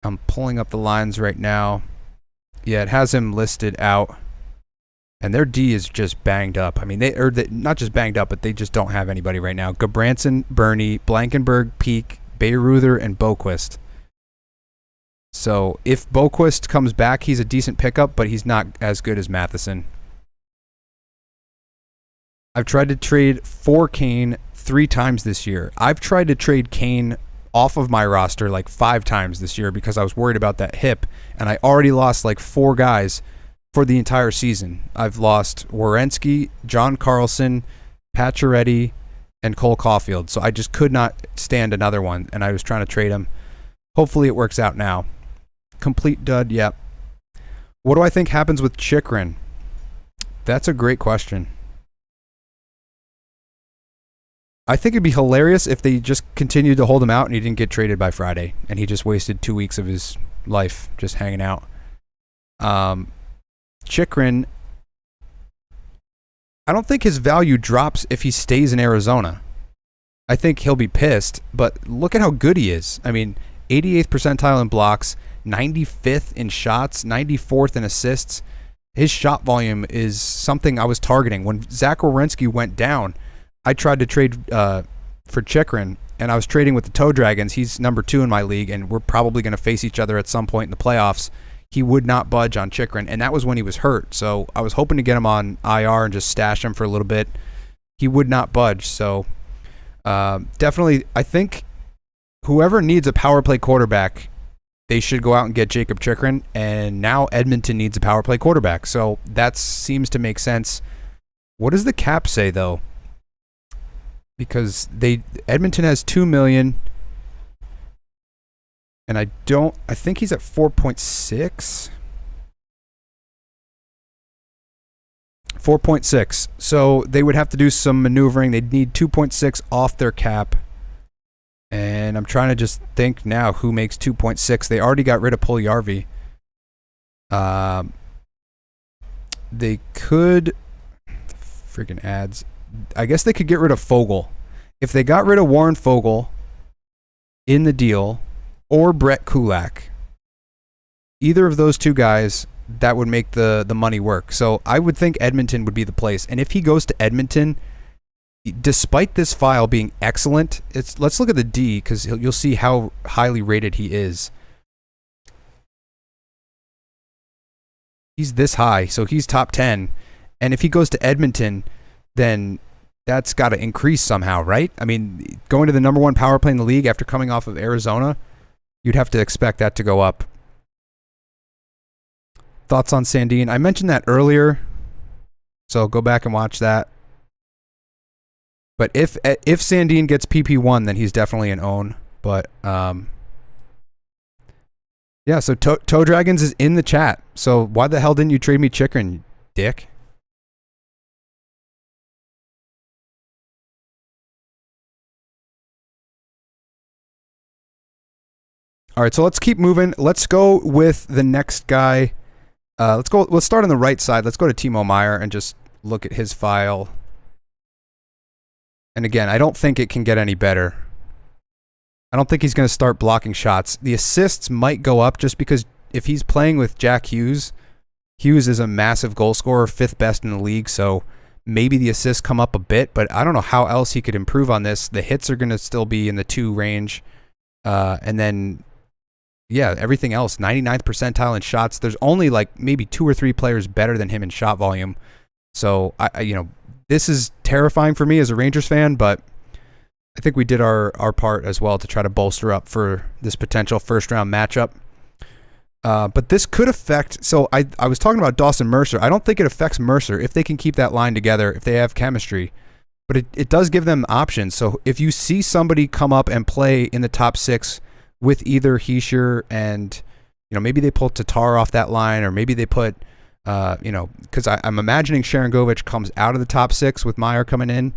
I'm pulling up the lines right now. Yeah, it has him listed out. And their D is just banged up. I mean, they not just banged up, but they just don't have anybody right now. Gabranson, Barrie, Blankenberg, Peak, Bayreuther, and Boquist. So if Boquist comes back, he's a decent pickup, but he's not as good as Matheson. I've tried to trade for Kane 3 times this year. I've tried to trade Kane off of my roster like 5 times this year because I was worried about that hip, and I already lost like 4 guys for the entire season. I've lost Werenski, John Carlson, Pacioretty, and Cole Caulfield. So I just could not stand another one, and I was trying to trade him. Hopefully it works out now. Complete dud, yep. What do I think happens with Chychrun? That's a great question. I think it'd be hilarious if they just continued to hold him out and he didn't get traded by Friday, and he just wasted 2 weeks of his life just hanging out. Chychrun, I don't think his value drops if he stays in Arizona. I think he'll be pissed, but look at how good he is. I mean, 88th percentile in blocks, 95th in shots, 94th in assists. His shot volume is something I was targeting. When Zach Werenski went down, I tried to trade for Chychrun, and I was trading with the Toe Dragons. He's number 2 in my league, and we're probably going to face each other at some point in the playoffs. He would not budge on Chychrun, and that was when he was hurt. So I was hoping to get him on IR and just stash him for a little bit. He would not budge. So definitely, I think whoever needs a power play quarterback, they should go out and get Jacob Chychrun, and now Edmonton needs a power play quarterback. So that seems to make sense. What does the cap say, though? Because Edmonton has $2 million, and I think he's at 4.6. 4.6. So they would have to do some maneuvering. They'd need 2.6 off their cap. And I'm trying to just think now who makes 2.6. They already got rid of Puljujarvi. They could freaking ads. I guess they could get rid of Fogle. If they got rid of Warren Fogle in the deal, or Brett Kulak, either of those two guys, that would make the money work. So I would think Edmonton would be the place. And if he goes to Edmonton, despite this file being excellent, let's look at the D, because you'll see how highly rated he is. He's this high, so he's top 10. And if he goes to Edmonton, then that's got to increase somehow, right? I mean, going to the number 1 power play in the league after coming off of Arizona, you'd have to expect that to go up. Thoughts on Sandin? I mentioned that earlier, so go back and watch that. But if Sandin gets PP1, then he's definitely an own. But yeah, so Toe Dragons is in the chat. So why the hell didn't you trade me Chikrin, dick? All right, so let's keep moving. Let's go with the next guy. Let's start on the right side. Let's go to Timo Meier and just look at his file. And again, I don't think it can get any better. I don't think he's going to start blocking shots. The assists might go up just because if he's playing with Jack Hughes, Hughes is a massive goal scorer, 5th best in the league, so maybe the assists come up a bit, but I don't know how else he could improve on this. The hits are going to still be in the 2 range. And then, yeah, everything else, 99th percentile in shots. There's only like maybe 2 or 3 players better than him in shot volume. So, this is terrifying for me as a Rangers fan, but I think we did our part as well to try to bolster up for this potential first-round matchup. But this could affect... So I was talking about Dawson Mercer. I don't think it affects Mercer if they can keep that line together, if they have chemistry. But it does give them options. So if you see somebody come up and play in the top 6 with either Hischier and, maybe they pull Tatar off that line, or maybe they put... because I'm imagining Sharangovich comes out of the top 6 with Meier coming in.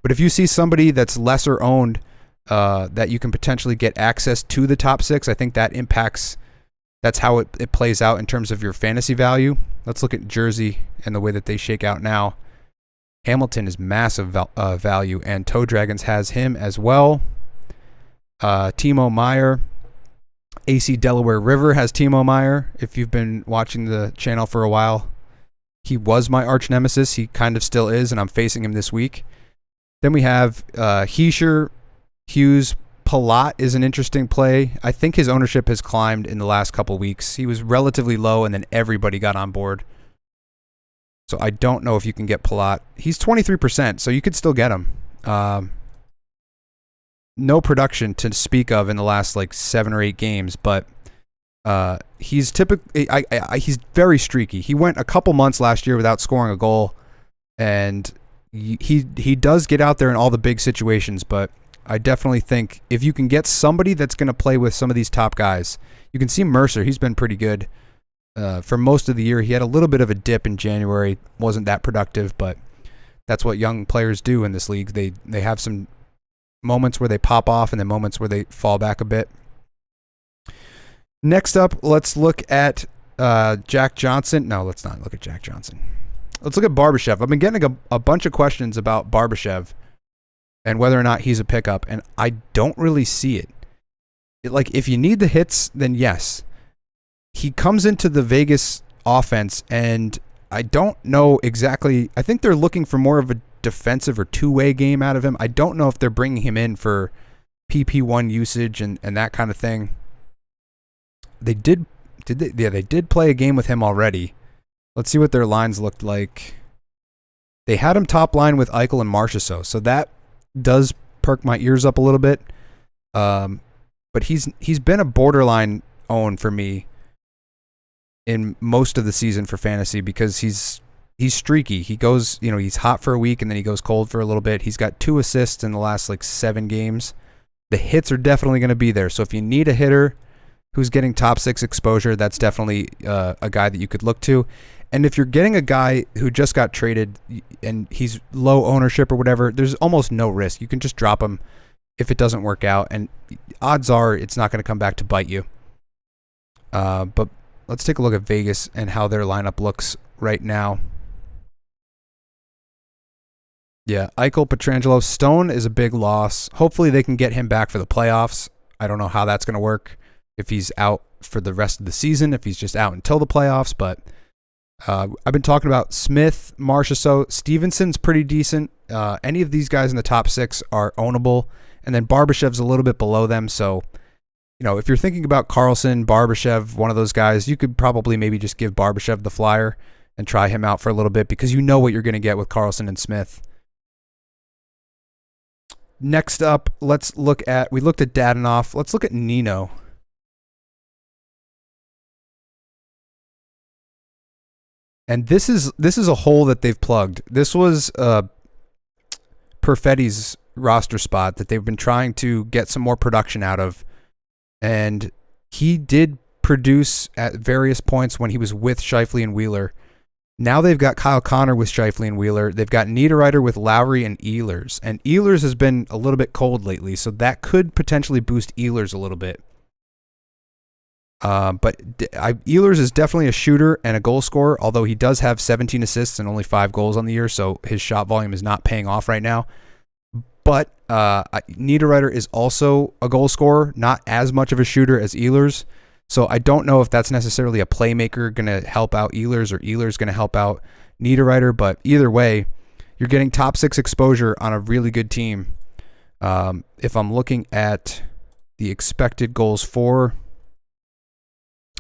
But if you see somebody that's lesser owned, that you can potentially get access to the top 6, I think that impacts, that's how it plays out in terms of your fantasy value. Let's look at Jersey and the way that they shake out now. Hamilton is massive value, and Toe Dragons has him as well. Timo Meier. AC Delaware River has Timo Meier. If you've been watching the channel for a while, he was my arch nemesis. He kind of still is, and I'm facing him this week. Then we have Hischier, Hughes. Palat is an interesting play. I think his ownership has climbed in the last couple weeks. He was relatively low, and then everybody got on board. So I don't know if you can get Palat. He's 23%, so you could still get him. No production to speak of in the last 7 or 8 games, but he's typically he's very streaky. He went a couple months last year without scoring a goal, and he does get out there in all the big situations. But I definitely think if you can get somebody that's going to play with some of these top guys, you can see Mercer. He's been pretty good for most of the year. He had a little bit of a dip in January, wasn't that productive, but that's what young players do in this league. They have some moments where they pop off and then moments where they fall back a bit. Next up, let's look at Jack Johnson. No, let's not look at Jack Johnson. Let's look at Barbashev. I've been getting a bunch of questions about Barbashev and whether or not he's a pickup, and I don't really see it. If you need the hits, then yes. He comes into the Vegas offense, and I don't know exactly. I think they're looking for more of a defensive or two-way game out of him. I don't know if they're bringing him in for PP1 usage and that kind of thing. They did play a game with him already. Let's see what their lines looked like. They had him top line with Eichel and Marchessault, so that does perk my ears up a little bit. But he's been a borderline own for me in most of the season for fantasy because he's streaky. He goes, he's hot for a week and then he goes cold for a little bit. He's got 2 assists in the last 7 games. The hits are definitely going to be there. So if you need a hitter who's getting top 6 exposure, that's definitely a guy that you could look to. And if you're getting a guy who just got traded and he's low ownership or whatever, there's almost no risk. You can just drop him if it doesn't work out. And odds are it's not going to come back to bite you. But let's take a look at Vegas and how their lineup looks right now. Yeah, Eichel, Pietrangelo, Stone is a big loss. Hopefully they can get him back for the playoffs. I don't know how that's going to work if he's out for the rest of the season, if he's just out until the playoffs. But I've been talking about Smith, Marchessault, Stevenson's pretty decent. Any of these guys in the top 6 are ownable. And then Barbashev's a little bit below them. So, if you're thinking about Carlson, Barbashev, one of those guys, you could probably maybe just give Barbashev the flyer and try him out for a little bit because you know what you're going to get with Carlson and Smith. Next up, we looked at Dadonov. Let's look at Nino. And this is a hole that they've plugged. This was Perfetti's roster spot that they've been trying to get some more production out of. And he did produce at various points when he was with Scheifele and Wheeler. Now they've got Kyle Connor with Scheifele and Wheeler. They've got Niederreiter with Lowry and Ehlers. And Ehlers has been a little bit cold lately, so that could potentially boost Ehlers a little bit. But Ehlers is definitely a shooter and a goal scorer, although he does have 17 assists and only 5 goals on the year, so his shot volume is not paying off right now. But Niederreiter is also a goal scorer, not as much of a shooter as Ehlers. So I don't know if that's necessarily a playmaker going to help out Ehlers or Ehlers going to help out Niederreiter. But either way, you're getting top 6 exposure on a really good team. If I'm looking at the expected goals for,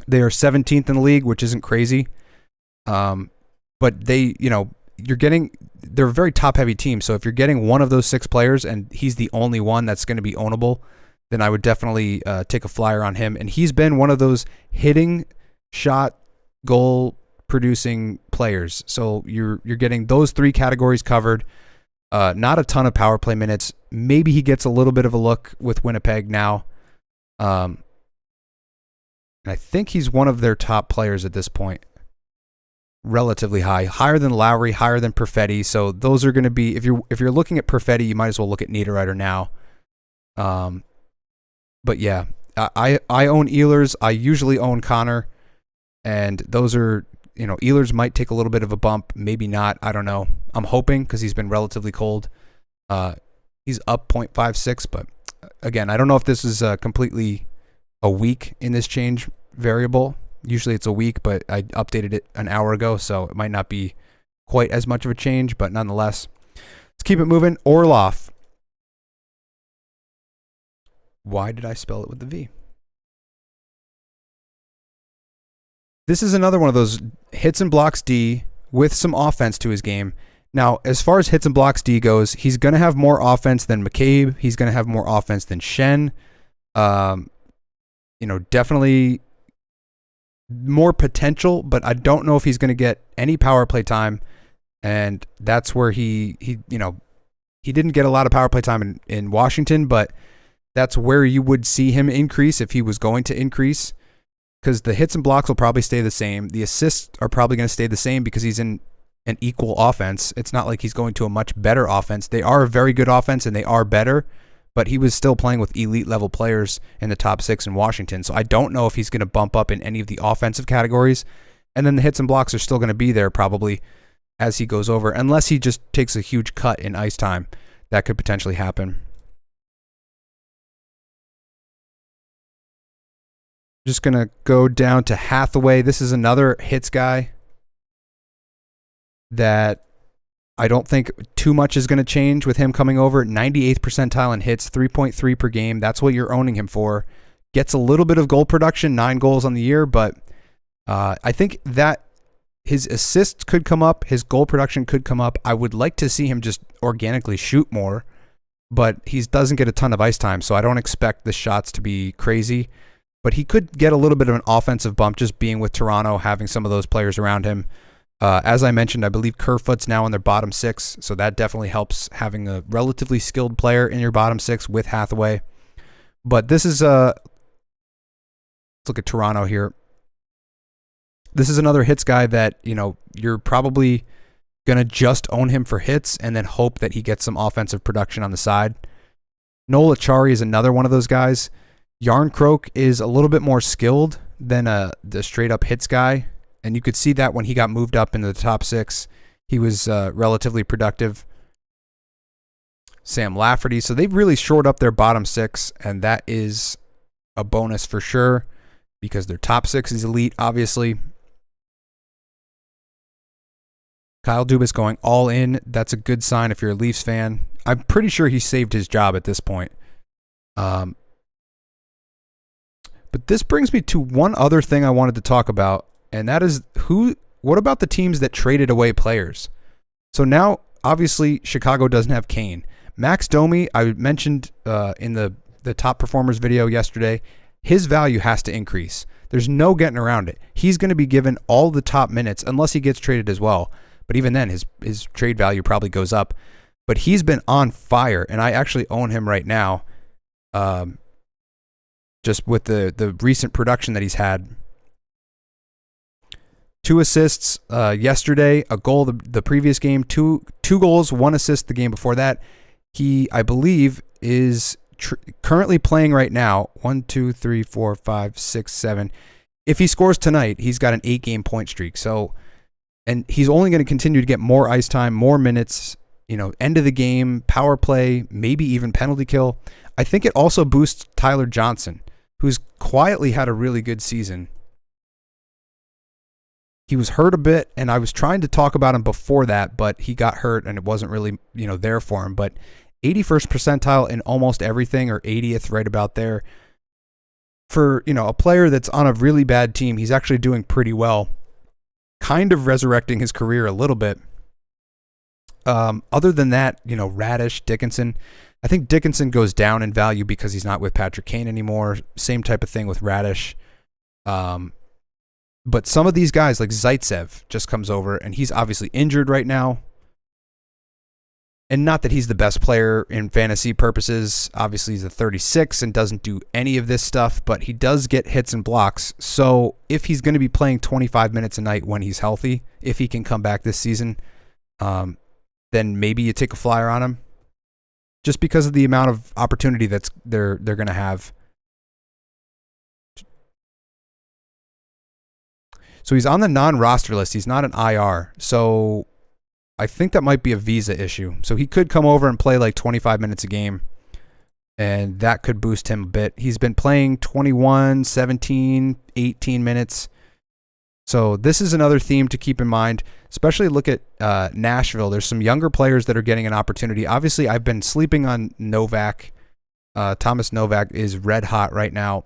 they are 17th in the league, which isn't crazy. But they're a very top-heavy team. So if you're getting one of those 6 players and he's the only one that's going to be ownable, then I would definitely take a flyer on him. And he's been one of those hitting, shot, goal-producing players. So you're getting those 3 categories covered. Not a ton of power play minutes. Maybe he gets a little bit of a look with Winnipeg now. And I think he's one of their top players at this point. Relatively higher than Lowry, higher than Perfetti. So those are going to be, if you're looking at Perfetti, you might as well look at Niederreiter now. But yeah, I own Ehlers. I usually own Connor, and those are, Ehlers might take a little bit of a bump, maybe not. I don't know. I'm hoping because he's been relatively cold. He's up 0.56, but again, I don't know if this is completely a week in this change variable. Usually it's a week, but I updated it an hour ago, so it might not be quite as much of a change, but nonetheless. Let's keep it moving. Orlov. Why did I spell it with the V? This is another one of those hits and blocks D with some offense to his game. Now, as far as hits and blocks D goes, he's going to have more offense than McCabe. He's going to have more offense than Shen. Definitely more potential, but I don't know if he's going to get any power play time. And that's where he didn't get a lot of power play time in Washington, but that's where you would see him increase if he was going to increase, because the hits and blocks will probably stay the same. The assists are probably going to stay the same because he's in an equal offense. It's not like he's going to a much better offense. They are a very good offense and they are better, but he was still playing with elite level players in the top 6 in Washington. So I don't know if he's going to bump up in any of the offensive categories. And then the hits and blocks are still going to be there probably as he goes over, unless he just takes a huge cut in ice time. That could potentially happen. Just going to go down to Hathaway. This is another hits guy that I don't think too much is going to change with him coming over. 98th percentile in hits, 3.3 per game. That's what you're owning him for. Gets a little bit of goal production, 9 goals on the year, but I think that his assists could come up. His goal production could come up. I would like to see him just organically shoot more, but he doesn't get a ton of ice time, so I don't expect the shots to be crazy. But he could get a little bit of an offensive bump just being with Toronto, having some of those players around him. As I mentioned, I believe Kerfoot's now in their bottom 6, so that definitely helps having a relatively skilled player in your bottom 6 with Hathaway. But this is let's look at Toronto here. This is another hits guy that, you're probably going to just own him for hits and then hope that he gets some offensive production on the side. Noel Acciari is another one of those guys. Yarncroke is a little bit more skilled than the straight-up hits guy, and you could see that when he got moved up into the top 6. He was relatively productive. Sam Lafferty. So they've really shored up their bottom six, and that is a bonus for sure because their top six is elite, obviously. Kyle Dubas going all in. That's a good sign if you're a Leafs fan. I'm pretty sure he saved his job at this point. But this brings me to one other thing I wanted to talk about, and that is what about the teams that traded away players? So now, obviously, Chicago doesn't have Kane. Max Domi, I mentioned in the top performers video yesterday, his value has to increase. There's no getting around it. He's going to be given all the top minutes unless he gets traded as well. But even then, his trade value probably goes up. But he's been on fire, and I actually own him right now. Just with the recent production that he's had. 2 assists yesterday, a goal the previous game, two goals, 1 assist the game before that. He, I believe, is currently playing right now. 1, 2, 3, 4, 5, 6, 7. If he scores tonight, he's got an 8-game point streak. So, and he's only going to continue to get more ice time, more minutes, end of the game, power play, maybe even penalty kill. I think it also boosts Tyler Johnson, who's quietly had a really good season. He was hurt a bit, and I was trying to talk about him before that, but he got hurt, and it wasn't really, there for him. But 81st percentile in almost everything, or 80th, right about there. For, a player that's on a really bad team, he's actually doing pretty well. Kind of resurrecting his career a little bit. Other than that, Radish, Dickinson. I think Dickinson goes down in value because he's not with Patrick Kane anymore. Same type of thing with Radish. But some of these guys, like Zaitsev, just comes over, and he's obviously injured right now. And not that he's the best player in fantasy purposes. Obviously, he's a 36 and doesn't do any of this stuff, but he does get hits and blocks. So if he's going to be playing 25 minutes a night when he's healthy, if he can come back this season, then maybe you take a flyer on him. Just because of the amount of opportunity that's they're going to have. So he's on the non-roster list. He's not an IR. So I think that might be a visa issue. So he could come over and play like 25 minutes a game, and that could boost him a bit. He's been playing 21, 17, 18 minutes. So this is another theme to keep in mind, especially look at Nashville. There's some younger players that are getting an opportunity. Obviously, I've been sleeping on Novak. Thomas Novak is red hot right now.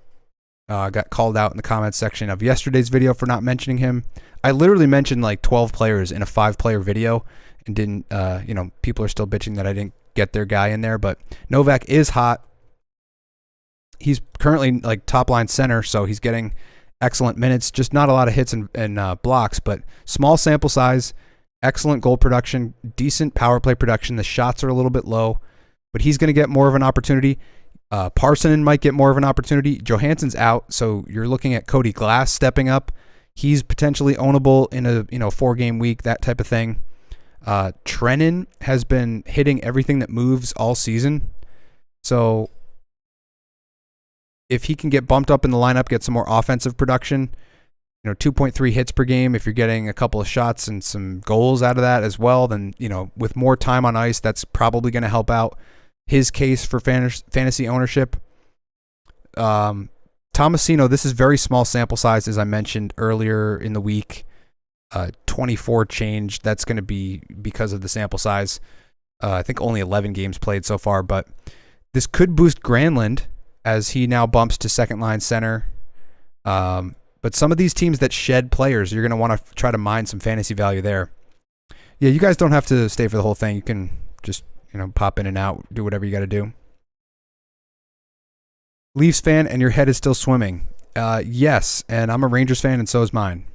Got called out in the comments section of yesterday's video for not mentioning him. I literally mentioned like 12 players in a 5-player video and didn't, people are still bitching that I didn't get their guy in there, but Novak is hot. He's currently like top line center, so he's getting excellent minutes, just not a lot of hits and blocks, but small sample size, excellent goal production, decent power play production. The shots are a little bit low, but he's going to get more of an opportunity. Parsonen might get more of an opportunity. Johansson's out, so you're looking at Cody Glass stepping up. He's potentially ownable in a 4-game week, that type of thing. Trenin has been hitting everything that moves all season, so if he can get bumped up in the lineup, get some more offensive production, 2.3 hits per game, if you're getting a couple of shots and some goals out of that as well, then, with more time on ice, that's probably going to help out his case for fantasy ownership. Tomasino, this is very small sample size, as I mentioned earlier in the week. 24 change. That's going to be because of the sample size. I think only 11 games played so far, but this could boost Granlund as he now bumps to second-line center. But some of these teams that shed players, you're going to want to try to mine some fantasy value there. Yeah, you guys don't have to stay for the whole thing. You can just, pop in and out, do whatever you got to do. Leafs fan and your head is still swimming. Yes, and I'm a Rangers fan and so is mine.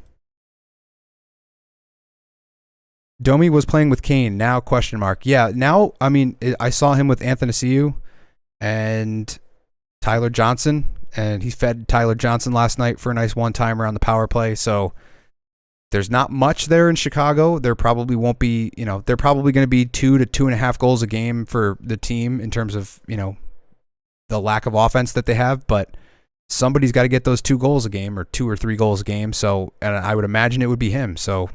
Domi was playing with Kane, now question mark. Yeah, now, I saw him with Athanasiou and Tyler Johnson, and he fed Tyler Johnson last night for a nice one-timer on the power play. So there's not much there in Chicago. There probably won't be, they're probably going to be 2 to 2.5 goals a game for the team in terms of, the lack of offense that they have. But somebody's got to get those 2 goals a game or 2 or 3 goals a game. So, and I would imagine it would be him. So,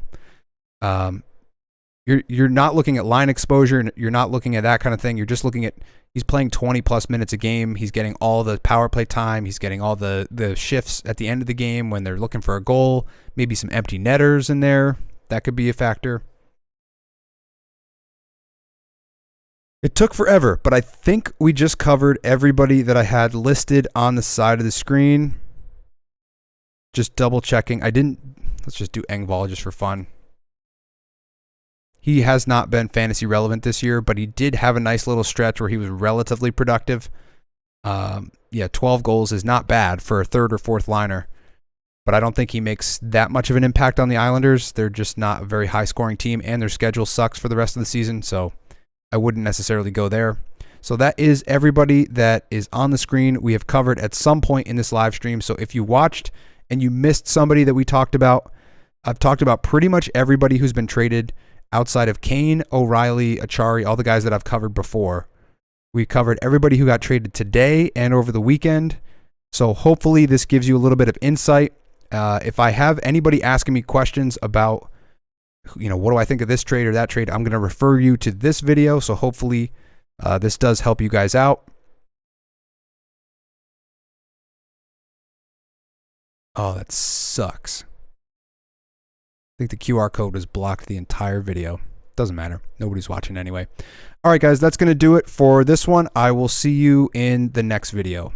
You're not looking at line exposure. You're not looking at that kind of thing. You're just looking at he's playing 20 plus minutes a game. He's getting all the power play time. He's getting all the shifts at the end of the game when they're looking for a goal. Maybe some empty netters in there. That could be a factor. It took forever, but I think we just covered everybody that I had listed on the side of the screen. Just double checking. Let's just do Engvall just for fun. He has not been fantasy relevant this year, but he did have a nice little stretch where he was relatively productive. 12 goals is not bad for a third or fourth liner, but I don't think he makes that much of an impact on the Islanders. They're just not a very high scoring team, and their schedule sucks for the rest of the season, so I wouldn't necessarily go there. So that is everybody that is on the screen we have covered at some point in this live stream. So if you watched and you missed somebody that we talked about, I've talked about pretty much everybody who's been traded outside of Kane, O'Reilly, Achari, all the guys that I've covered before. We covered everybody who got traded today and over the weekend. So hopefully this gives you a little bit of insight. If I have anybody asking me questions about, what do I think of this trade or that trade, I'm going to refer you to this video. So hopefully this does help you guys out. Oh, that sucks. I think the QR code was blocked the entire video. Doesn't matter. Nobody's watching anyway. All right, guys, that's going to do it for this one. I will see you in the next video.